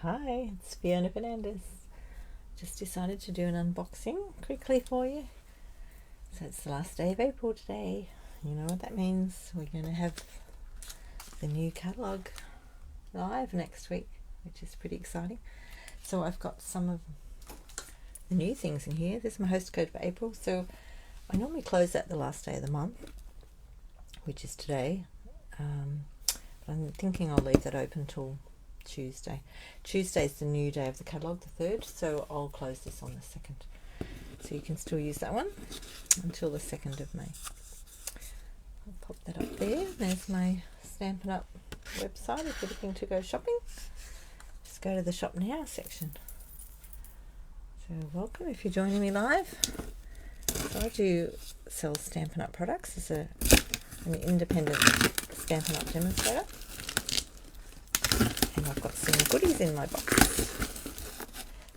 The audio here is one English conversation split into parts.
Hi, it's Fiona Fernandez. Just decided to do an unboxing quickly for you. So it's the last day of April today. You know what that means. We're going to have the new catalogue live next week, which is pretty exciting. So I've got some of the new things in here. This is my host code for April. So I normally close at the last day of the month, which is today. I'm thinking I'll leave that open till Tuesday. Tuesday's the new day of the catalogue, the 3rd, so I'll close this on the 2nd. So you can still use that one until the 2nd of May. I'll pop that up there. There's my Stampin' Up website if you're looking to go shopping. Just go to the Shop Now section. So welcome if you're joining me live. So I do sell Stampin' Up products as an independent Stampin' Up demonstrator. And I've got some goodies in my box.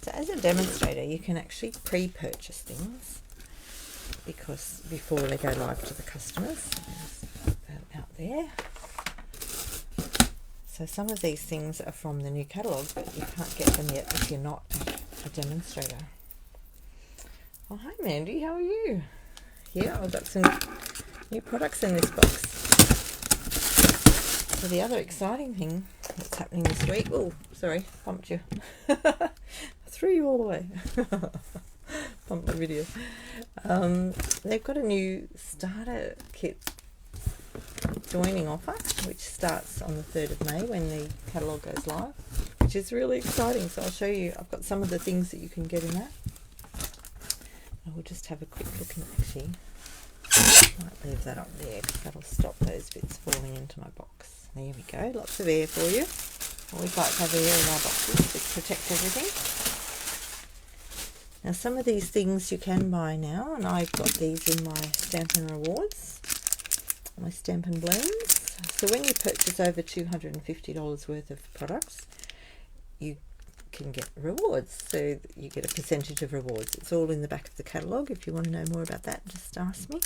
So as a demonstrator, you can actually pre-purchase things because before they go live to the customers. There's that out there. So some of these things are from the new catalogue, but you can't get them yet if you're not a demonstrator. Oh, hi Mandy, how are you? Yeah, I've got some new products in this box. So the other exciting thing that's happening this week, oh, sorry, bumped you. I threw you all the way. Bumped my video. They've got a new starter kit joining offer, which starts on the 3rd of May when the catalogue goes live, which is really exciting. So I'll show you, I've got some of the things that you can get in that. I will just have a quick look and actually might leave that up there because that'll stop those bits falling into my box. There we go, lots of air for you. Always like to have air in our boxes to protect everything. Now some of these things you can buy now, and I've got these in my Stampin' Rewards, my Stampin' Blends. So when you purchase over $250 worth of products, you can get rewards. So you get a percentage of rewards. It's all in the back of the catalogue. If you want to know more about that, just ask me.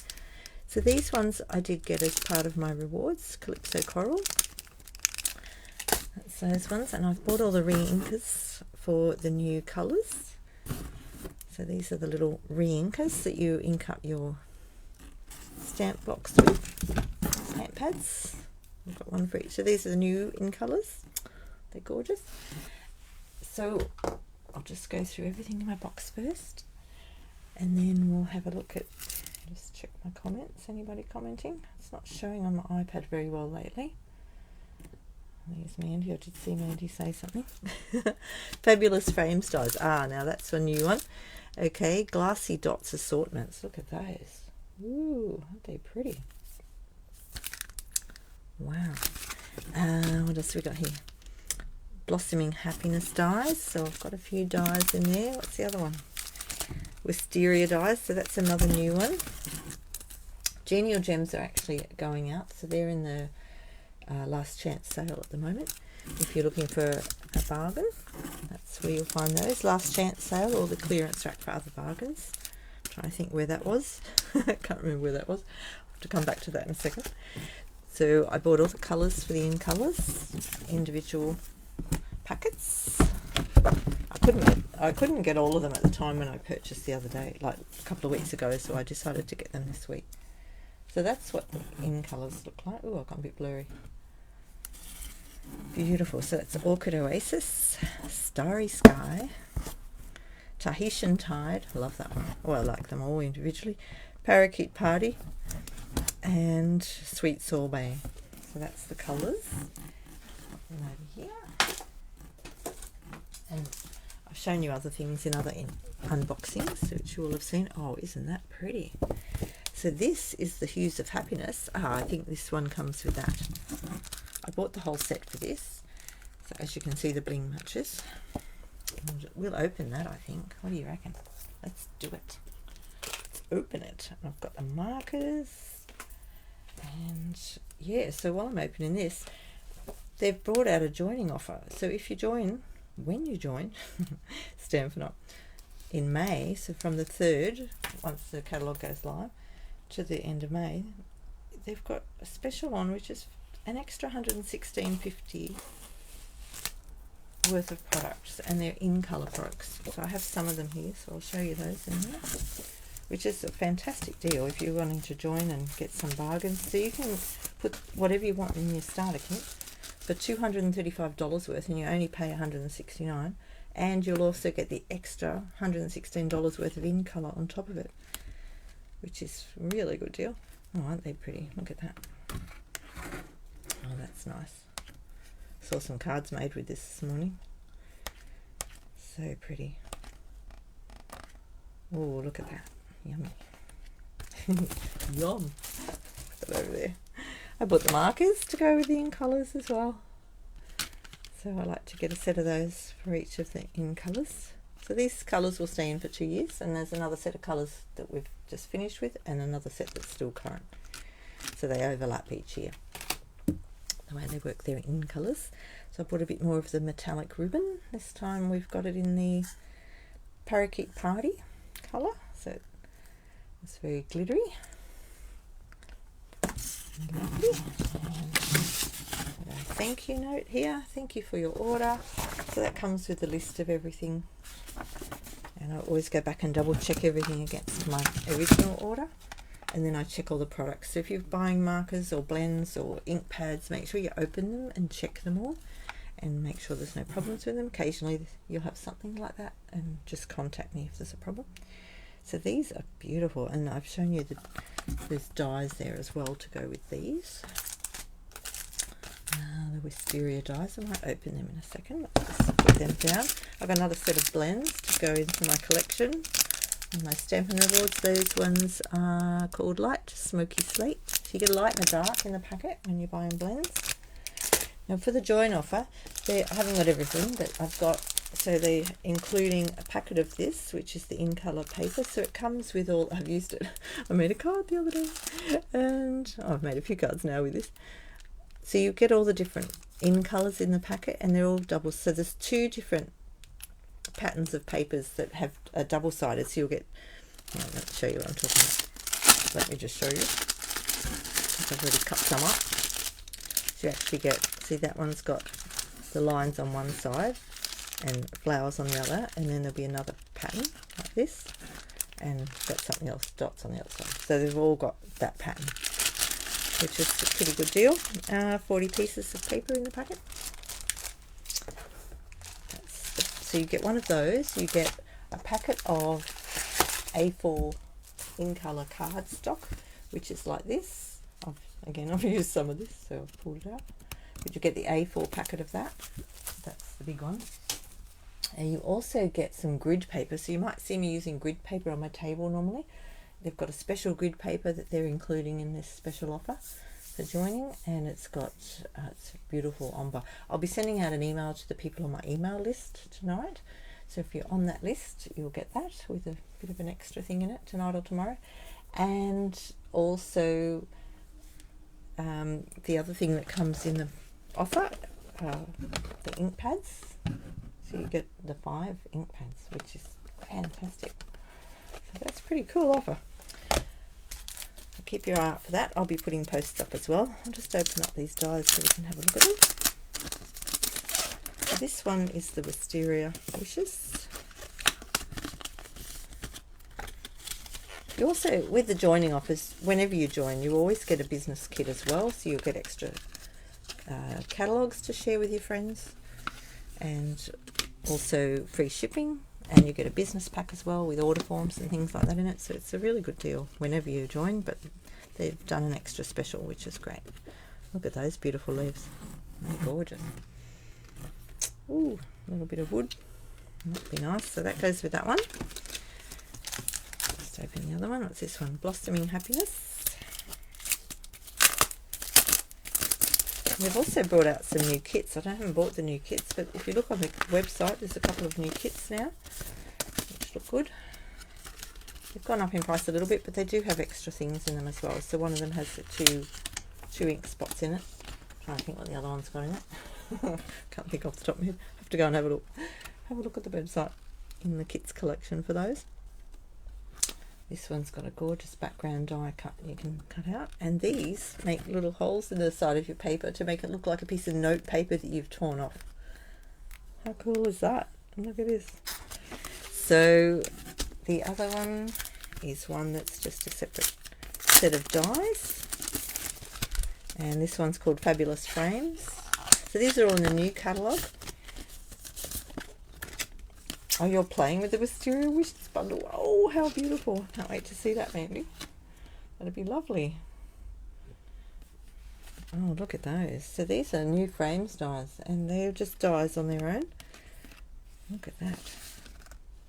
So these ones I did get as part of my rewards, Calypso Coral. That's those ones, and I've bought all the re-inkers for the new colours. So these are the little re-inkers that you ink up your stamp box with, stamp pads. I've got one for each. So these are the new in colours. They're gorgeous. So I'll just go through everything in my box first, and then we'll have a look at, just check my comments. Anybody commenting? It's not showing on my iPad very well lately. There's Mandy. I did see Mandy say something. Fabulous frame styles. Ah, now that's a new one. Okay, glassy dots assortments. Look at those. Ooh, aren't they pretty? Wow. What else have we got here? Blossoming Happiness dies. So I've got a few dies in there. What's the other one? Wisteria dies. So that's another new one. Genial gems are actually going out. So they're in the last chance sale at the moment. If you're looking for a bargain, that's where you'll find those. Last chance sale or the clearance rack for other bargains. I'm trying to think where that was. I can't remember where that was. I'll have to come back to that in a second. So I bought all the colours for the in colours, individual packets. I couldn't get all of them at the time when I purchased the other day, like a couple of weeks ago, so I decided to get them this week. So that's what the in colours look like. Oh, I've gone a bit blurry. Beautiful. So it's Orchid Oasis, Starry Sky, Tahitian Tide. I love that one. Oh, I like them all individually. Parakeet Party and Sweet Sorbet. So that's the colours. And over here. And I've shown you other things in other unboxings, which you will have seen. Oh, isn't that pretty? So this is the Hues of Happiness. I think this one comes with that. I bought the whole set for this. So as you can see, the bling matches. We'll open that, I think. What do you reckon? Let's do it. Let's open it. And I've got the markers. And yeah, so while I'm opening this, they've brought out a joining offer. So if you join, when you join Stampin' Up in May, so from the 3rd, once the catalogue goes live, to the end of May, they've got a special on which is an extra $116.50 worth of products, and they're in colour products. So I have some of them here, so I'll show you those in there, which is a fantastic deal if you're wanting to join and get some bargains. So you can put whatever you want in your starter kit for $235 worth, and you only pay $169, and you'll also get the extra $116 worth of in colour on top of it, which is a really good deal. Oh, aren't they pretty? Look at that. Oh, that's nice. Saw some cards made with this morning. So pretty. Oh, look at that. Yummy. Yum. Put that over there. I bought the markers to go with the in colours as well. So I like to get a set of those for each of the in colours. So these colours will stay in for 2 years, and there's another set of colours that we've just finished with, and another set that's still current. So they overlap each year, the way they work there in colours. So I bought a bit more of the metallic ribbon. This time we've got it in the Parakeet Party colour, so it's very glittery. Lovely. And a thank you note here. Thank you for your order. So that comes with a list of everything, and I always go back and double check everything against my original order, and then I check all the products. So if you're buying markers or blends or ink pads, make sure you open them and check them all and make sure there's no problems with them. Occasionally you'll have something like that, and just contact me if there's a problem. So these are beautiful, and I've shown you there's dies there as well to go with these. The Wisteria dies. I might open them in a second. Let's just put them down. I've got another set of blends to go into my collection. And my Stampin' Rewards, those ones are called Light Smoky Slate. So you get a light and a dark in the packet when you're buying blends. Now for the join offer, I haven't got everything, but I've got, so they're including a packet of this, which is the in colour paper. So it comes with all, I've used it. I made a card the other day, and I've made a few cards now with this. So you get all the different in colours in the packet, and they're all double. So there's 2 different patterns of papers that have a double-sided. So you'll get, let me show you what I'm talking about. Let me just show you. I've already cut some up. So you actually get, see that one's got the lines on one side and flowers on the other, and then there'll be another pattern like this, and got something else, dots on the other side. So they've all got that pattern, which is a pretty good deal. 40 pieces of paper in the packet. So you get one of those. You get a packet of A4 in colour cardstock, which is like this. I've used some of this, so I've pulled it out. But you get the A4 packet of that. That's the big one. And you also get some grid paper. So you might see me using grid paper on my table normally. They've got a special grid paper that they're including in this special offer for joining, and it's got it's beautiful ombre. I'll be sending out an email to the people on my email list tonight. So if you're on that list, you'll get that with a bit of an extra thing in it tonight or tomorrow. And also the other thing that comes in the offer, the ink pads. So you get the 5 ink pads, which is fantastic. So that's a pretty cool offer. So keep your eye out for that. I'll be putting posts up as well. I'll just open up these dies so we can have a look at them. So this one is the Wisteria Wishes. You also, with the joining offers, whenever you join, you always get a business kit as well. So you'll get extra catalogues to share with your friends, and also free shipping, and you get a business pack as well with order forms and things like that in it. So it's a really good deal whenever you join, but they've done an extra special, which is great. Look at those beautiful leaves. They're gorgeous. Ooh, a little bit of wood. That'd be nice. So that goes with that one. Just open the other one. What's this one? Blossoming Happiness. They've also brought out some new kits. I haven't bought the new kits, but if you look on the website, there's a couple of new kits now, which look good. They've gone up in price a little bit, but they do have extra things in them as well. So one of them has the two ink spots in it. I'm trying to think what the other one's got in it. Can't think off the top of my head. Have to go and have a look. Have a look at the website in the kits collection for those. This one's got a gorgeous background die cut you can cut out, and these make little holes in the side of your paper to make it look like a piece of note paper that you've torn off. How cool is that? Look at this. So the other one is one that's just a separate set of dies, and this one's called Fabulous Frames. So these are all in the new catalogue. Oh, you're playing with the Wisteria Wishes bundle. Oh, how beautiful. Can't wait to see that, Mandy. That'd be lovely. Oh, look at those. So these are new frames dies, and they're just dies on their own. Look at that.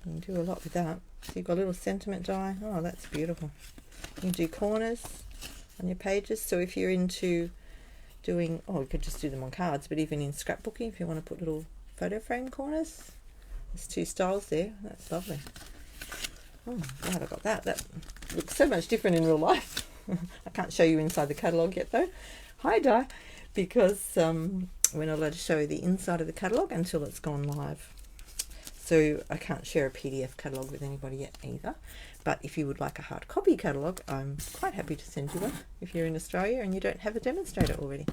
You can do a lot with that. So you've got a little sentiment die. Oh, that's beautiful. You can do corners on your pages. So if you're into doing, oh, you could just do them on cards, but even in scrapbooking, if you want to put little photo frame corners, there's two styles there. That's lovely. Oh, glad I got that. That looks so much different in real life. I can't show you inside the catalogue yet though. Hi, die, because we're not allowed to show you the inside of the catalogue until it's gone live. So I can't share a PDF catalogue with anybody yet either. But if you would like a hard copy catalogue, I'm quite happy to send you one if you're in Australia and you don't have a demonstrator already.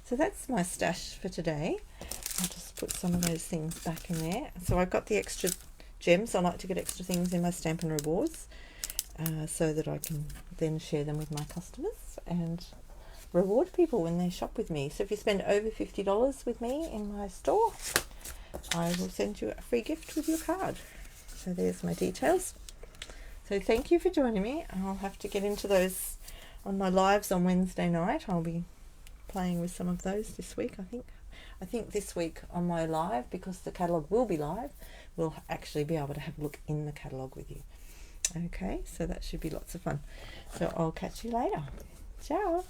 So that's my stash for today. I'll just put some of those things back in there. So I've got the extra gems. I like to get extra things in my Stampin' Rewards so that I can then share them with my customers and reward people when they shop with me. So if you spend over $50 with me in my store, I will send you a free gift with your card. So there's my details. So thank you for joining me. I'll have to get into those on my lives on Wednesday night. I'll be playing with some of those this week, I think. I think this week on my live, because the catalogue will be live, we'll actually be able to have a look in the catalogue with you. Okay, so that should be lots of fun. So I'll catch you later. Ciao.